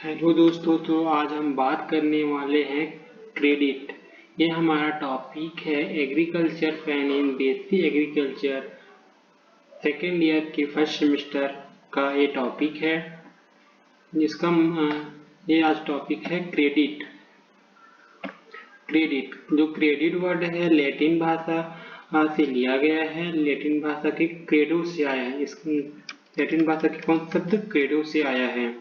Hello दोस्तों, तो आज हम बात करने वाले हैं क्रेडिट। ये हमारा टॉपिक है agriculture fan in BSc agriculture second year के फर्स्ट सेमेस्टर का ये टॉपिक है, जिसका ये आज टॉपिक है क्रेडिट। क्रेडिट जो क्रेडिट वर्ड है लैटिन भाषा से लिया गया है। लैटिन भाषा के क्रेडो से आया है। इस लैटिन भाषा के कौन शब्द क्रेडो से आया है,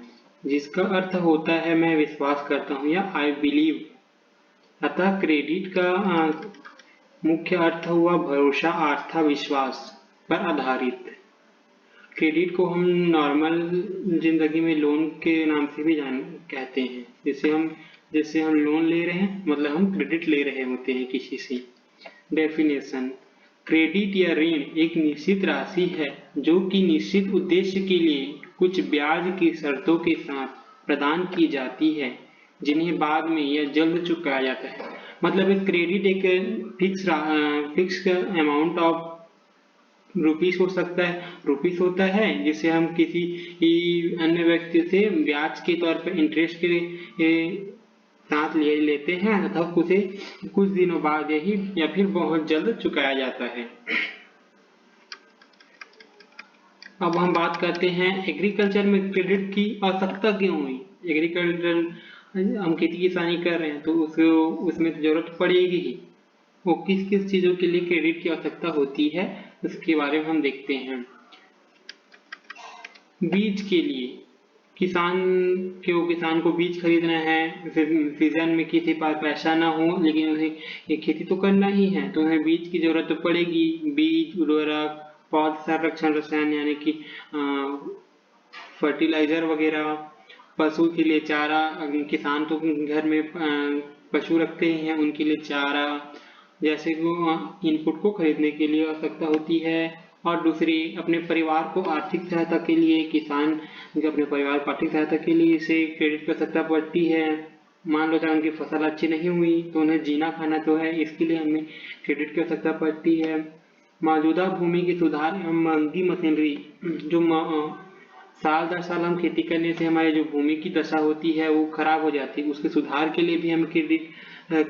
जिसका अर्थ होता है मैं विश्वास करता हूँ या आई बिलीव। अतः क्रेडिट का मुख्य अर्थ हुआ भरोसा, आस्था, विश्वास पर आधारित। क्रेडिट को हम नॉर्मल जिंदगी में लोन के नाम से भी कहते हैं। जैसे हम लोन ले रहे हैं, मतलब हम क्रेडिट ले रहे होते हैं किसी से। डेफिनेशन: क्रेडिट या ऋण एक निश्चित राशि है जो कि निश्चित उद्देश्य के लिए कुछ ब्याज की शर्तों के साथ प्रदान की जाती है, जिन्हें बाद में या जल्द चुकाया जाता है। मतलब क्रेडिट एक फिक्स अमाउंट ऑफ रुपीस हो सकता है, रुपीस होता है, जिसे हम किसी अन्य व्यक्ति से ब्याज के तौर पर इंटरेस्ट के साथ लेते हैं तथा उसे कुछ दिनों बाद ही या फिर बहुत जल्द चुकाया जाता है। अब हम बात करते हैं एग्रीकल्चर में क्रेडिट की आवश्यकता क्यों हुई। एग्रीकल्चर हम खेती किसानी कर रहे हैं तो उसमें तो जरूरत पड़ेगी ही। वो किस किस चीजों के लिए क्रेडिट की आवश्यकता होती है उसके बारे में हम देखते हैं। बीज के लिए किसान को बीज खरीदना है, सीजन में किसी पास पैसा ना हो लेकिन उन्हें ये खेती तो करना ही है, तो उन्हें बीज की जरूरत तो पड़ेगी। बीज, उर्वरक, पौध संरक्षण रसायन यानी कि फर्टिलाइजर वगैरह, पशु के लिए चारा, किसान तो घर में पशु रखते ही हैं, उनके लिए चारा जैसे इनपुट को खरीदने के लिए आवश्यकता होती है। और दूसरी, अपने परिवार को आर्थिक सहायता के लिए किसान अपने परिवार को आर्थिक सहायता के लिए इसे क्रेडिट की आवश्यकता पड़ती है। मान लो चाहे उनकी फसल अच्छी नहीं हुई तो उन्हें जीना खाना तो है, इसके लिए हमें क्रेडिट की आवश्यकता पड़ती है। मौजूदा भूमि की सुधार एवं महंगी मशीनरी, जो साल दर साल हम खेती करने से हमारी जो भूमि की दशा होती है वो खराब हो जाती है, उसके सुधार के लिए भी हमें क्रेडिट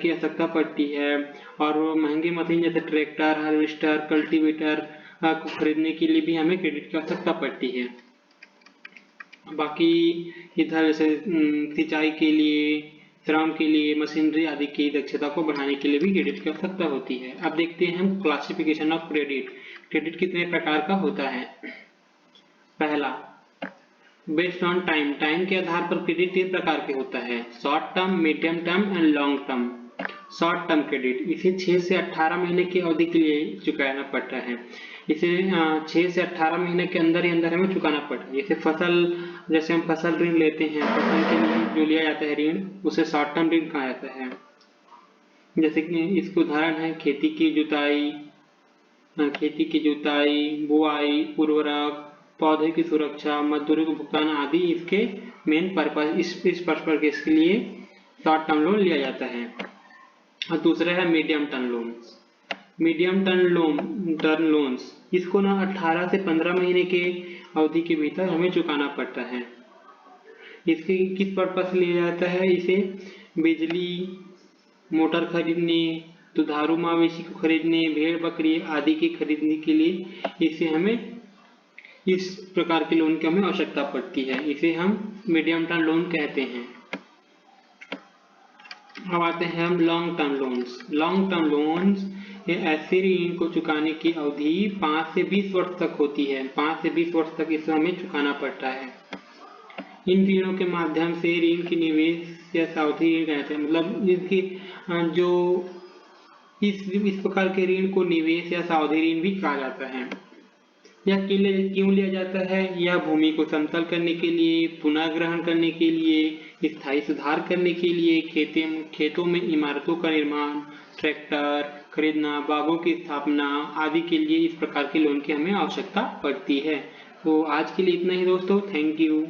की आवश्यकता पड़ती है। और वो महंगे मशीन जैसे ट्रैक्टर, हार्वेस्टर, कल्टीवेटर को खरीदने के लिए भी हमें क्रेडिट की आवश्यकता पड़ती है। बाकी इधर जैसे सिंचाई के लिए, श्रम के लिए, मशीनरी आदि की दक्षता को बढ़ाने के लिए भी क्रेडिट की आवश्यकता होती है। अब देखते हैं हम क्लासिफिकेशन ऑफ क्रेडिट। क्रेडिट कितने प्रकार का होता है। पहला, बेस्ड ऑन टाइम, टाइम के आधार पर क्रेडिट 3 प्रकार के होता है: short term, medium term and long term. Short term credit, इसे 6 से 18 महीने की अवधि के लिए चुकाना पड़ता है। इसे 6 से 18 महीने के अंदर ही अंदर हमें चुकाना पड़ता है। जैसे हम फसल ऋण लेते हैं, फसल के लिए जो लिया जाता है ऋण, उसे शॉर्ट टर्म ऋण कहा जाता है। जैसे कि इसके उदाहरण है खेती की जुताई, बुआई, उर्वरक, पौधे की सुरक्षा, मजदूरी को भुगतान आदि इसके मेन पर्पज, इस पर्पज के इसके लिए शॉर्ट टर्म लोन लिया जाता है। और दूसरा है medium term loans. Medium term loans, इसको ना 18 से 15 महीने के अवधि के भीतर हमें चुकाना पड़ता है। इसके किस पर्पज से लिया जाता है, इसे बिजली मोटर खरीदने, दुधारू मवेशी को खरीदने, भेड़ बकरी आदि की खरीदने के लिए इसे हमें इस प्रकार के लोन की हमें आवश्यकता पड़ती है। इसे हम मीडियम टर्म लोन कहते हैं। अब आते हैं हम long term loans. Long term loans ये ऐसे ऋण को चुकाने की अवधि 5 से 20 वर्ष तक होती है। 5 से 20 वर्ष तक इसे हमें चुकाना पड़ता है। इन ऋणों के माध्यम से ऋण की निवेश या सावधि ऋण कहते हैं, मतलब इसकी जो इस प्रकार के ऋण को निवेश या सावधि ऋण भी कहा जाता है। यह क्यों लिया जाता है? यह भूमि को समतल करने के लिए, पुनः ग्रहण करने के लिए, स्थायी सुधार करने के लिए, खेतों में इमारतों का निर्माण, ट्रैक्टर खरीदना, बागों की स्थापना आदि के लिए इस प्रकार के लोन की हमें आवश्यकता पड़ती है। तो आज के लिए इतना ही दोस्तों, थैंक यू।